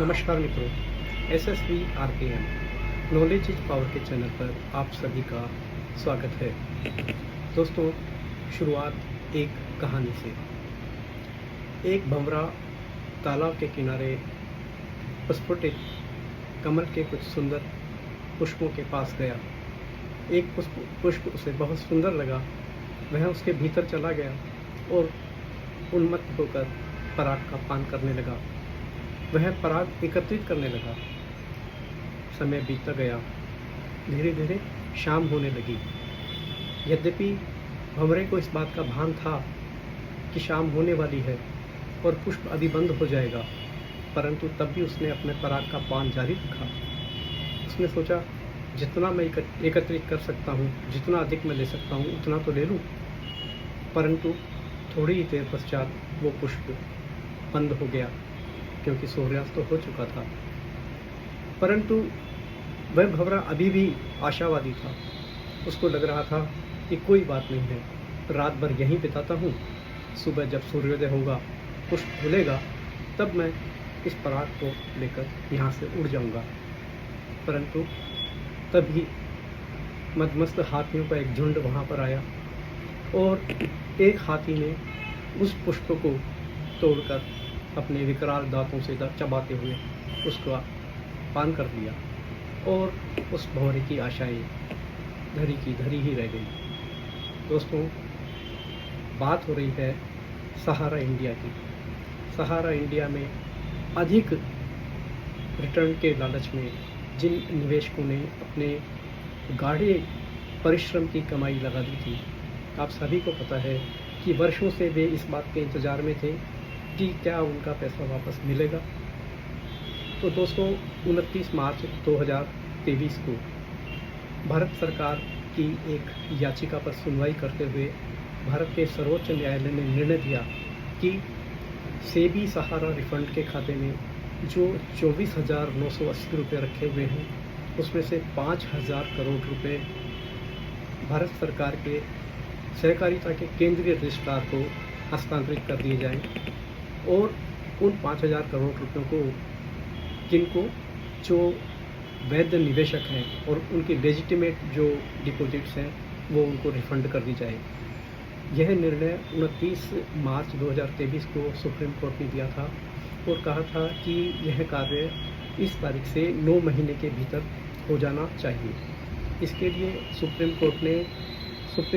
नमस्कार मित्रों, SSV RKM knowledge is power के चैनल पर आप सभी का स्वागत है। दोस्तों, शुरुआत एक कहानी से। एक भंवरा तालाब के किनारे प्रस्फुटित कमल के कुछ सुंदर पुष्पों के पास गया। एक पुष्प उसे बहुत सुंदर लगा। वह उसके भीतर चला गया और उन्मत्त होकर पराग का पान करने लगा। वह पराग एकत्रित करने लगा। समय बीतता गया। धीरे धीरे शाम होने लगी। यद्यपि भंवरे को इस बात का भान था कि शाम होने वाली है और पुष्प अभी बंद हो जाएगा, परंतु तब भी उसने अपने पराग का पान जारी रखा। उसने सोचा, जितना मैं एकत्रित कर सकता हूँ, जितना अधिक मैं ले सकता हूँ, उतना तो ले लूँ। परंतु थोड़ी ही देर पश्चात वो पुष्प बंद हो गया, क्योंकि सूर्यास्त तो हो चुका था। परंतु वह भंवरा अभी भी आशावादी था। उसको लग रहा था कि कोई बात नहीं है, रात भर यहीं बिताता हूँ, सुबह जब सूर्योदय होगा, पुष्प खुलेगा, तब मैं इस पराग को लेकर यहाँ से उड़ जाऊँगा। परंतु तभी मदमस्त हाथियों का एक झुंड वहाँ पर आया और एक हाथी ने उस पुष्प को तोड़कर अपने विकराल दांतों से चबाते हुए उसका पान कर लिया और उस भंवरे की आशाएं धरी की धरी ही रह गई। दोस्तों, बात हो रही है सहारा इंडिया की। सहारा इंडिया में अधिक रिटर्न के लालच में जिन निवेशकों ने अपने गाढ़े परिश्रम की कमाई लगा दी थी, आप सभी को पता है कि वर्षों से वे इस बात के इंतज़ार में थे कि क्या उनका पैसा वापस मिलेगा। तो दोस्तों, 29 मार्च 2023 को भारत सरकार की एक याचिका पर सुनवाई करते हुए भारत के सर्वोच्च न्यायालय ने निर्णय दिया कि सेबी सहारा रिफंड के खाते में जो 24,980 रुपये रखे हुए हैं, उसमें से 5,000 करोड़ रुपये भारत सरकार के सहकारिता के केंद्रीय रजिस्ट्रार को हस्तांतरित कर दिए जाएं और उन 5,000 करोड़ रुपयों को जिनको जो वैध निवेशक हैं और उनके लेजिटिमेट जो डिपॉजिट्स हैं, वो उनको रिफंड कर दी जाए। यह निर्णय 29 मार्च 2023 को सुप्रीम कोर्ट ने दिया था और कहा था कि यह कार्य इस तारीख से 9 महीने के भीतर हो जाना चाहिए। इसके लिए सुप्रीम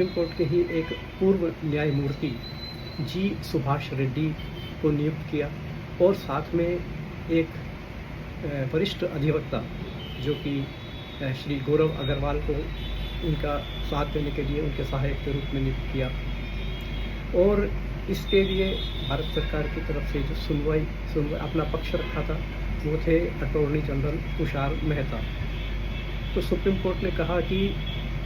कोर्ट के ही एक पूर्व न्यायमूर्ति जी सुभाष रेड्डी को नियुक्त किया और साथ में एक वरिष्ठ अधिवक्ता जो कि श्री गौरव अग्रवाल को उनका साथ देने के लिए उनके सहायक के रूप में नियुक्त किया। और इसके लिए भारत सरकार की तरफ से जो सुनवाई अपना पक्ष रखा था, वो थे अटॉर्नी जनरल तुषार मेहता। तो सुप्रीम कोर्ट ने कहा कि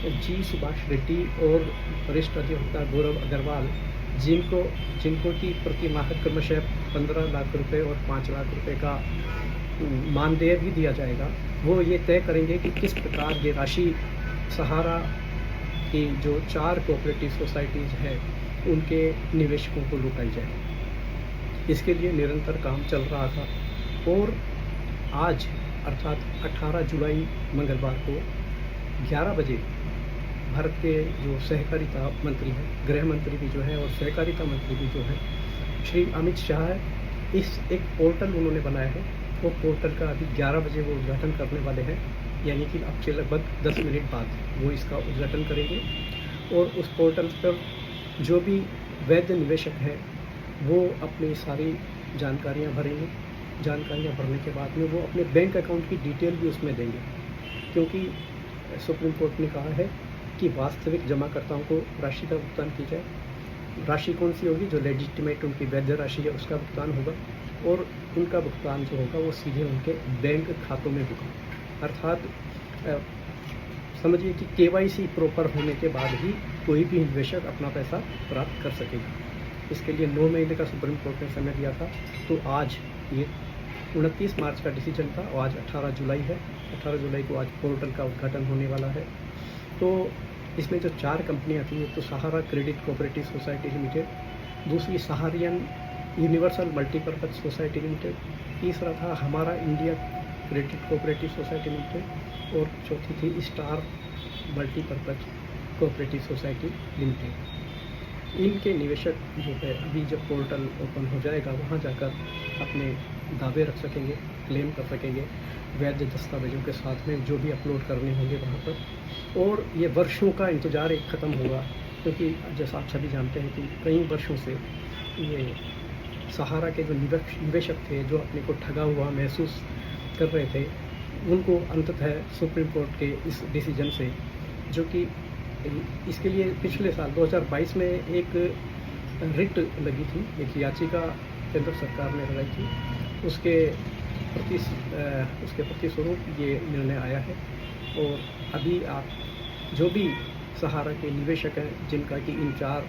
जी सुभाष रेड्डी और वरिष्ठ अधिवक्ता गौरव अग्रवाल जिनको की प्रति माह क्रमशः 15 लाख रुपए और 5 लाख रुपए का मानदेय भी दिया जाएगा, वो ये तय करेंगे कि किस प्रकार ये राशि सहारा की जो 4 कोऑपरेटिव सोसाइटीज़ हैं उनके निवेशकों को लौटाई जाए। इसके लिए निरंतर काम चल रहा था और आज अर्थात 18 जुलाई मंगलवार को 11 बजे भारत के जो सहकारिता मंत्री हैं, गृह मंत्री भी जो है और सहकारिता मंत्री भी जो है, श्री अमित शाह है, इस एक पोर्टल उन्होंने बनाया है। वो पोर्टल का अभी 11 बजे वो उद्घाटन करने वाले हैं, यानी कि अब से लगभग 10 मिनट बाद वो इसका उद्घाटन करेंगे। और उस पोर्टल पर जो भी वैध निवेशक हैं वो अपनी सारी जानकारियाँ भरेंगे। जानकारियाँ भरने के बाद में वो अपने बैंक अकाउंट की डिटेल भी उसमें देंगे, क्योंकि सुप्रीम कोर्ट ने कहा है कि वास्तविक जमाकर्ताओं को राशि का भुगतान की जाए। राशि कौन सी होगी? जो लेजिटिमेट उनकी वैध राशि है उसका भुगतान होगा और उनका भुगतान जो होगा वो सीधे उनके बैंक खातों में होगा। अर्थात समझिए कि KYC प्रॉपर होने के बाद ही कोई भी निवेशक अपना पैसा प्राप्त कर सकेगा। इसके लिए 9 महीने का सुप्रीम कोर्ट ने समय दिया था। तो आज ये 29 मार्च का डिसीजन था और आज 18 जुलाई है। 18 जुलाई को आज पोर्टल का उद्घाटन होने वाला है। तो इसमें जो 4 कंपनियां थी, एक तो सहारा क्रेडिट कोऑपरेटिव सोसाइटी लिमिटेड, दूसरी सहारियन यूनिवर्सल मल्टीपर्पज़ सोसाइटी लिमिटेड, तीसरा था हमारा India credit cooperative society limited और चौथी थी star multipurpose cooperative society limited. इनके निवेशक जो है अभी जब पोर्टल ओपन हो जाएगा वहाँ जाकर अपने दावे रख सकेंगे, क्लेम कर सकेंगे वैध दस्तावेज़ों के साथ में जो भी अपलोड करने होंगे वहाँ पर। और ये वर्षों का इंतज़ार एक ख़त्म होगा, क्योंकि जैसा आप सभी जानते हैं कि कई वर्षों से ये सहारा के जो निवेशक थे, जो अपने को ठगा हुआ महसूस कर रहे थे, उनको अंततः सुप्रीम कोर्ट के इस डिसीजन से, जो कि इसके लिए पिछले साल 2022 में एक रिट लगी थी, एक याचिका केंद्र सरकार ने लगाई थी, उसके प्रतिस्वरूप ये निर्णय आया है। और अभी आप जो भी सहारा के निवेशक हैं जिनका कि इन 4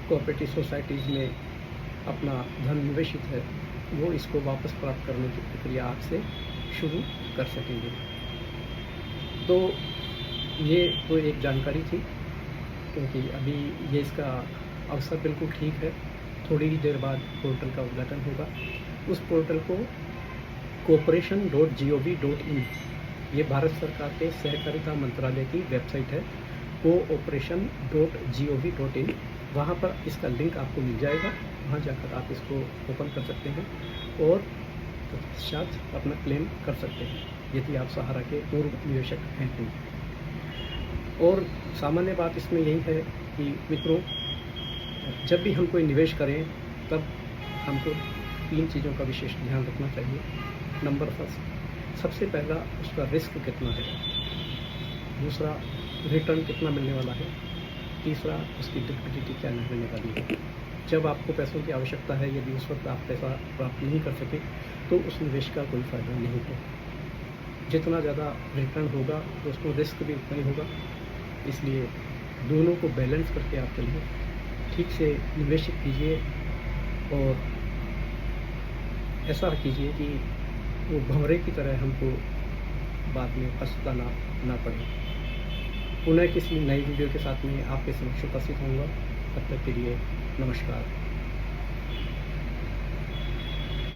कोऑपरेटिव सोसाइटीज़ में अपना धन निवेशित है, वो इसको वापस प्राप्त करने की प्रक्रिया आज से शुरू कर सकेंगे। तो ये तो एक जानकारी थी, क्योंकि अभी ये इसका अवसर बिल्कुल ठीक है। थोड़ी ही देर बाद पोर्टल का उद्घाटन होगा। उस पोर्टल को cooperation.gov.in, ये भारत सरकार के सहकारिता मंत्रालय की वेबसाइट है, cooperation.gov.in, वहाँ पर इसका लिंक आपको मिल जाएगा। वहाँ जाकर आप इसको ओपन कर सकते हैं और तत्पश्चात अपना क्लेम कर सकते हैं, यदि आप सहारा के पूर्व निवेशक हैं तो। और सामान्य बात इसमें यही है कि मित्रों, जब भी हम कोई निवेश करें तब हमको 3 चीज़ों का विशेष ध्यान रखना चाहिए। नंबर फर्स्ट, सबसे पहला उसका रिस्क कितना है, दूसरा रिटर्न कितना मिलने वाला है, तीसरा उसकी लिक्विडिटी क्या मिलने वाली है। जब आपको पैसों की आवश्यकता है, यदि उस वक्त आप पैसा प्राप्त नहीं कर सके तो उस निवेश का कोई फ़ायदा नहीं है। जितना ज़्यादा रिटर्न होगा दोस्तों, रिस्क भी उतना ही होगा। इसलिए दोनों को बैलेंस करके आप चलिए, ठीक से निवेश कीजिए और ऐसा कीजिए कि वो भंवरे की तरह हमको बाद में पछताना ना पड़े। पुनः किसी नई वीडियो के साथ में आपके समक्ष उपस्थित होऊंगा। तब तक के लिए नमस्कार।